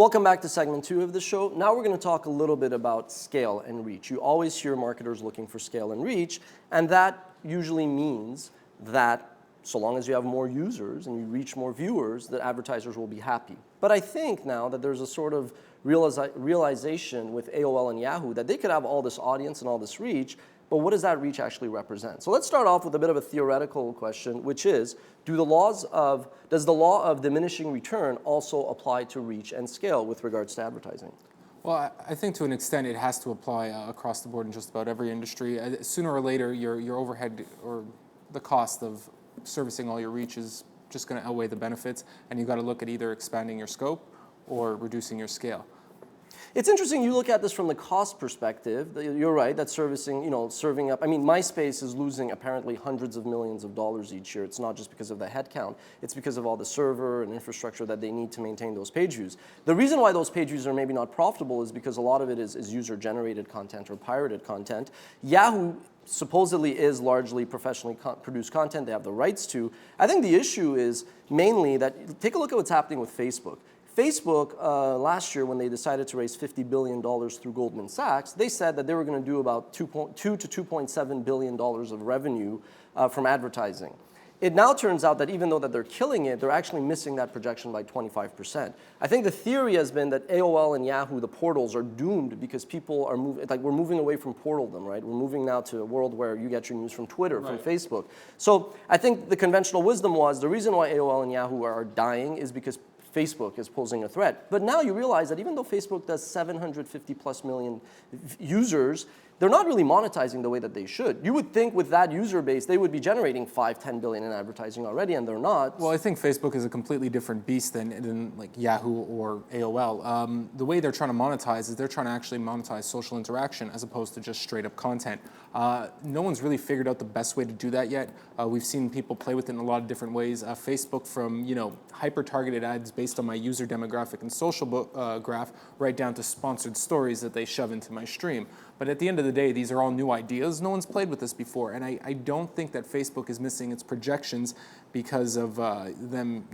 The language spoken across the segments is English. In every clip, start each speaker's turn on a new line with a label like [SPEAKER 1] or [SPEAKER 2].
[SPEAKER 1] Welcome back to segment 2 of the show. Now we're going to talk a little bit about scale and reach. You always hear marketers looking for scale and reach, and that usually means that so long as you have more users and you reach more viewers, that advertisers will be happy. But I think now that there's a sort of realization with AOL and Yahoo that they could have all this audience and all this reach, but what does that reach actually represent? So let's start off with a bit of a theoretical question, which is, does the law of diminishing return also apply to reach and scale with regards to advertising?
[SPEAKER 2] Well, I think to an extent it has to apply across the board in just about every industry. Sooner or later, your overhead or the cost of servicing all your reach is just going to outweigh the benefits, and you've got to look at either expanding your scope or reducing your scale.
[SPEAKER 1] It's interesting you look at this from the cost perspective. You're right that serving up. I mean, MySpace is losing apparently hundreds of millions of dollars each year. It's not just because of the headcount. It's because of all the server and infrastructure that they need to maintain those page views. The reason why those page views are maybe not profitable is because a lot of it is user-generated content or pirated content. Yahoo supposedly is largely professionally produced content. They have the rights to. I think the issue is mainly that, take a look at what's happening with Facebook. Facebook, last year when they decided to raise $50 billion through Goldman Sachs, they said that they were going to do about $2 to $2.7 billion of revenue from advertising. It now turns out that even though that they're killing it, they're actually missing that projection by 25%. I think the theory has been that AOL and Yahoo, the portals, are doomed because people are moving, like we're moving away from portaldom, right? We're moving now to a world where you get your news from Twitter, right, from Facebook. So I think the conventional wisdom was the reason why AOL and Yahoo are dying is because Facebook is posing a threat. But now you realize that even though Facebook does 750 plus million users, they're not really monetizing the way that they should. You would think with that user base, they would be generating 5-10 billion in advertising already, and they're not.
[SPEAKER 2] Well, I think Facebook is a completely different beast than like Yahoo or AOL. The way they're trying to monetize is they're trying to actually monetize social interaction as opposed to just straight up content. No one's really figured out the best way to do that yet. We've seen people play with it in a lot of different ways. Facebook from hyper-targeted ads based on my user demographic and social graph, right down to sponsored stories that they shove into my stream. But at the end of the day, these are all new ideas. No one's played with this before, and I don't think that Facebook is missing its projections because of them,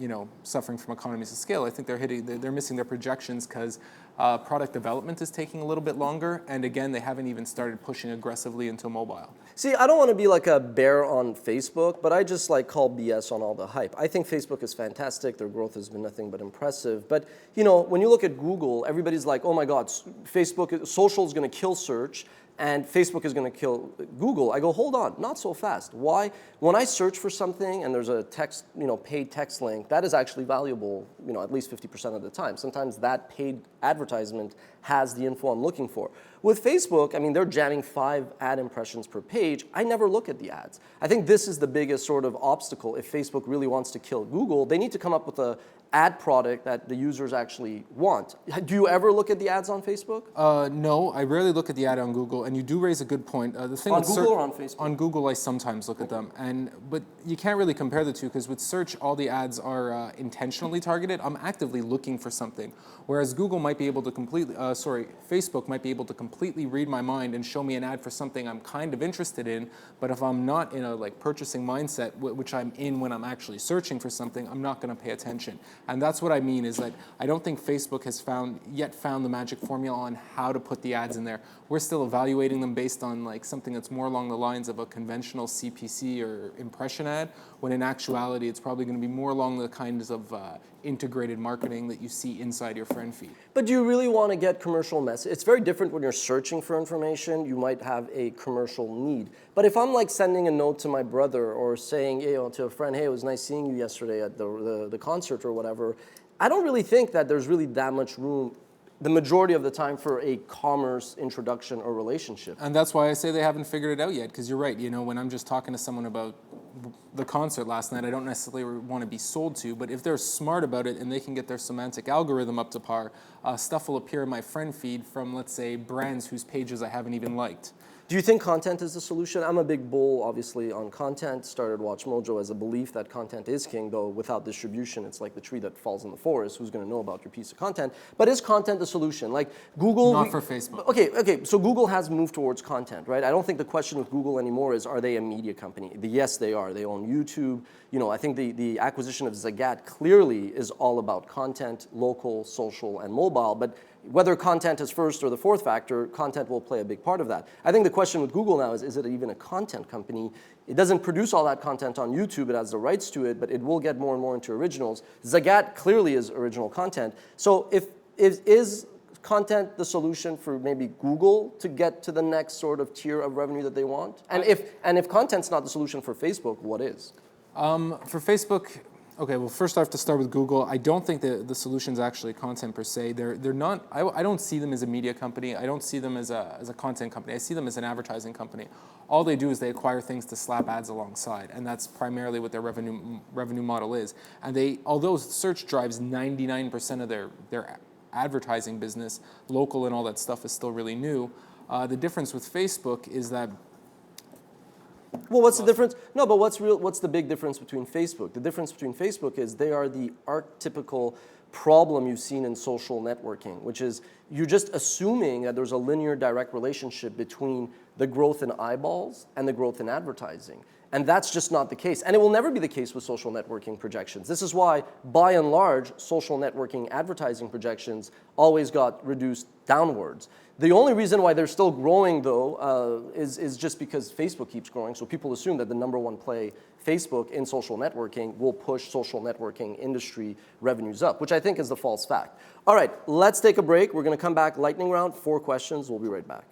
[SPEAKER 2] suffering from economies of scale. I think they're missing their projections because product development is taking a little bit longer, and again, they haven't even started pushing aggressively into mobile.
[SPEAKER 1] See, I don't want to be like a bear on Facebook, but I just call BS on all the hype. I think Facebook is fantastic. Their growth has been nothing but impressive. But when you look at Google, everybody's like, oh my God, social is going to kill search, and Facebook is going to kill Google. I go, hold on, not so fast. Why? When I search for something and there's a text, paid text link, that is actually valuable, at least 50% of the time. Sometimes that paid advertisement has the info I'm looking for. With Facebook, they're jamming 5 ad impressions per page. I never look at the ads. I think this is the biggest sort of obstacle. If Facebook really wants to kill Google, they need to come up with a ad product that the users actually want. Do you ever look at the ads on Facebook?
[SPEAKER 2] No, I rarely look at the ad on Google, and you do raise a good point. The thing
[SPEAKER 1] on Google or on Facebook?
[SPEAKER 2] On Google, I sometimes look at them, but you can't really compare the two because with search, all the ads are intentionally targeted. I'm actively looking for something, whereas Google might be able to Facebook might be able to completely read my mind and show me an ad for something I'm kind of interested in, but if I'm not in a purchasing mindset, which I'm in when I'm actually searching for something, I'm not going to pay attention. And that's what I mean is that I don't think Facebook has found the magic formula on how to put the ads in there. We're still evaluating them based on something that's more along the lines of a conventional CPC or impression ad, when in actuality it's probably going to be more along the kinds of integrated marketing that you see inside your friend feed.
[SPEAKER 1] But do you really want to get commercial message? It's very different when you're searching for information. You might have a commercial need. But if I'm sending a note to my brother or saying to a friend, hey, it was nice seeing you yesterday at the concert or whatever, I don't really think that there's really that much room the majority of the time for a commerce introduction or relationship.
[SPEAKER 2] And that's why I say they haven't figured it out yet, because you're right. When I'm just talking to someone about the concert last night, I don't necessarily want to be sold to, but if they're smart about it and they can get their semantic algorithm up to par, stuff will appear in my friend feed from, let's say, brands whose pages I haven't even liked.
[SPEAKER 1] Do you think content is the solution? I'm a big bull, obviously, on content. Started WatchMojo as a belief that content is king, though without distribution, it's like the tree that falls in the forest. Who's going to know about your piece of content? But is content the solution? Like Google...
[SPEAKER 2] Not for Facebook.
[SPEAKER 1] Okay, so Google has moved towards content, right? I don't think the question with Google anymore is, are they a media company? Yes, they are. They own YouTube. You know, I think the acquisition of Zagat clearly is all about content, local, social, and mobile, but whether content is first or the fourth factor, content will play a big part of that. I think the question with Google now is it even a content company? It doesn't produce all that content on YouTube, it has the rights to it, but it will get more and more into originals. Zagat clearly is original content. So is content the solution for maybe Google to get to the next sort of tier of revenue that they want? And if content's not the solution for Facebook, what is?
[SPEAKER 2] For Facebook, okay, well, first I have to start with Google. I don't think the solution's actually content per se. They're not, I don't see them as a media company. I don't see them as a content company. I see them as an advertising company. All they do is they acquire things to slap ads alongside, and that's primarily what their revenue model is. And although search drives 99% of their advertising business, local and all that stuff is still really new. The difference with Facebook is that...
[SPEAKER 1] Well, what's the difference? No, but what's the big difference between Facebook? The difference between Facebook is they are the archetypical problem you've seen in social networking, which is you're just assuming that there's a linear direct relationship between the growth in eyeballs and the growth in advertising. And that's just not the case. And it will never be the case with social networking projections. This is why, by and large, social networking advertising projections always got reduced downwards. The only reason why they're still growing, though, is just because Facebook keeps growing. So people assume that the number one play, Facebook, in social networking will push social networking industry revenues up, which I think is the false fact. All right, let's take a break. We're going to come back, lightning round, 4 questions. We'll be right back.